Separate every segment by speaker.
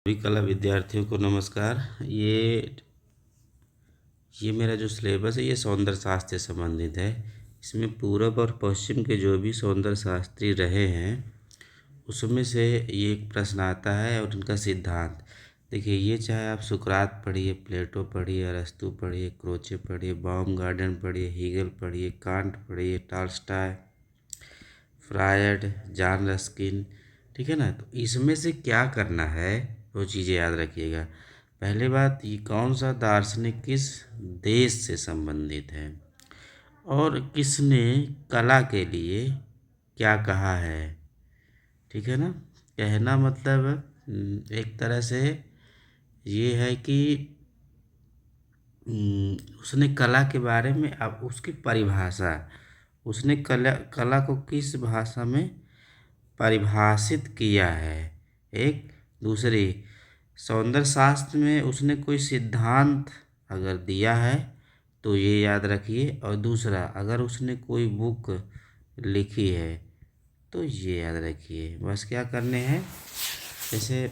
Speaker 1: सभी कला विद्यार्थियों को नमस्कार। ये मेरा जो सिलेबस है ये सौंदर्य शास्त्र से संबंधित है। इसमें पूरब और पश्चिम के जो भी सौंदर्य शास्त्री रहे हैं उसमें से ये एक प्रश्न आता है और उनका सिद्धांत। देखिए, ये चाहे आप सुकरात पढ़िए, प्लेटो पढ़िए, अरस्तु पढ़िए, क्रोचे पढ़िए, बाउमगार्डन पढ़िए, हीगल पढ़िए, कांट पढ़िए, टॉल्स्टॉय, फ्रायड, जॉन रस्किन, ठीक है ना। तो इसमें से क्या करना है वो चीज़ें याद रखिएगा। पहली बात, ये कौन सा दार्शनिक किस देश से संबंधित है और किसने कला के लिए क्या कहा है, ठीक है ना। कहना मतलब एक तरह से ये है कि उसने कला के बारे में, अब उसकी परिभाषा, उसने कला कला को किस भाषा में परिभाषित किया है। एक दूसरी, सौंदर्य शास्त्र में उसने कोई सिद्धांत अगर दिया है तो ये याद रखिए। और दूसरा, अगर उसने कोई बुक लिखी है तो ये याद रखिए। बस क्या करने हैं, जैसे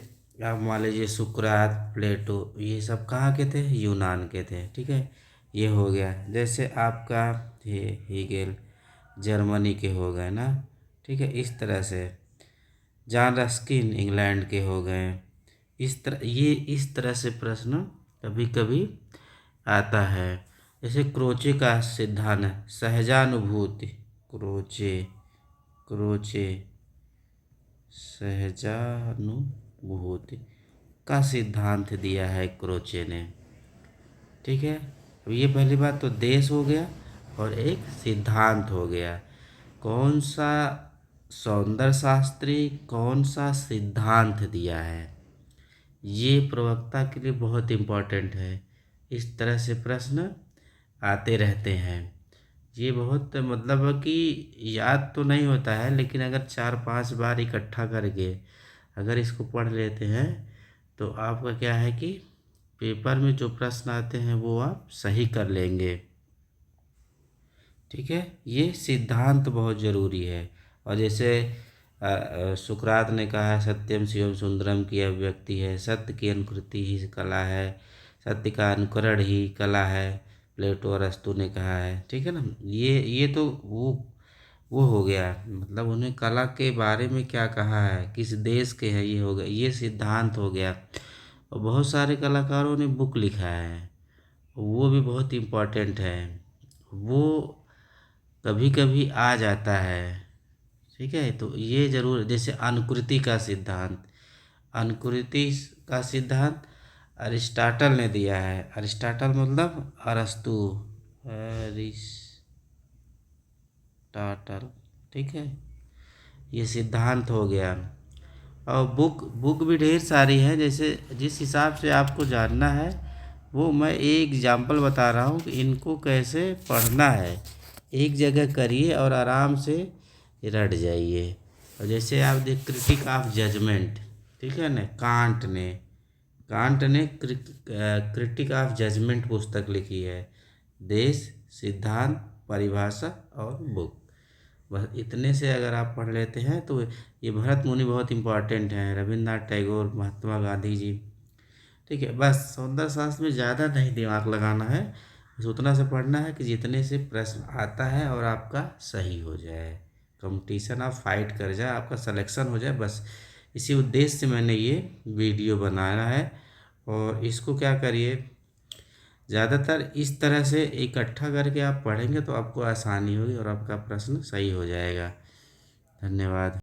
Speaker 1: आप मान लीजिए सुकरात, प्लेटो, ये सब कहाँ के थे? यूनान के थे, ठीक है। ये हो गया। जैसे आपका हीगेल जर्मनी के हो गए ना, ठीक है। इस तरह से जॉन रस्किन इंग्लैंड के हो गए। इस तरह से प्रश्न कभी कभी आता है। जैसे क्रोचे का सिद्धांत है सहजानुभूति, क्रोचे क्रोचे सहजानुभूति का सिद्धांत दिया है क्रोचे ने, ठीक है। अब ये पहली बात तो देश हो गया और एक सिद्धांत हो गया। कौन सा सौंदर्य शास्त्री कौन सा सिद्धांत दिया है, ये प्रवक्ता के लिए बहुत इम्पोर्टेंट है। इस तरह से प्रश्न आते रहते हैं। ये बहुत मतलब कि याद तो नहीं होता है, लेकिन अगर 4-5 बार इकट्ठा करके अगर इसको पढ़ लेते हैं तो आपका क्या है कि पेपर में जो प्रश्न आते हैं वो आप सही कर लेंगे, ठीक है। ये सिद्धांत बहुत ज़रूरी है। और जैसे सुकरात ने कहा है सत्यम शिवम सुंदरम की अभिव्यक्ति है, सत्य की अनुकृति ही कला है, सत्य का अनुकरण ही कला है, प्लेटो और अरस्तु ने कहा है, ठीक है ना। ये तो वो हो गया, मतलब उन्हें कला के बारे में क्या कहा है, किस देश के हैं, ये हो गया, ये सिद्धांत हो गया। और बहुत सारे कलाकारों ने बुक लिखा है, वो भी बहुत इम्पोर्टेंट है। वो कभी कभी आ जाता है, ठीक है। तो ये जरूर, जैसे अनुकृति का सिद्धांत, अनुकृति का सिद्धांत अरिस्टाटल ने दिया है। अरिस्टाटल मतलब अरस्तु, अरिस्टाटल, ठीक है। ये सिद्धांत हो गया। और बुक भी ढेर सारी है, जैसे जिस हिसाब से आपको जानना है वो मैं एक एग्जाम्पल बता रहा हूँ कि इनको कैसे पढ़ना है। एक जगह करिए और आराम से रट जाइए। और जैसे आप देख क्रिटिक ऑफ जजमेंट, ठीक है ना, कांट ने क्रिटिक ऑफ जजमेंट पुस्तक लिखी है। देश, सिद्धांत, परिभाषा और बुक, बस इतने से अगर आप पढ़ लेते हैं तो ये भरत मुनि बहुत इम्पोर्टेंट हैं, रविन्द्रनाथ टैगोर, महात्मा गांधी जी, ठीक है। बस सौंदर्य शास्त्र में ज़्यादा नहीं दिमाग लगाना है, बस उतना से पढ़ना है कि जितने से प्रश्न आता है और आपका सही हो जाए, कंपटीशन आप फाइट कर जाए, आपका सिलेक्शन हो जाए। बस इसी उद्देश्य से मैंने ये वीडियो बनाया है। और इसको क्या करिए, ज़्यादातर इस तरह से इकट्ठा करके आप पढ़ेंगे तो आपको आसानी होगी और आपका प्रश्न सही हो जाएगा। धन्यवाद।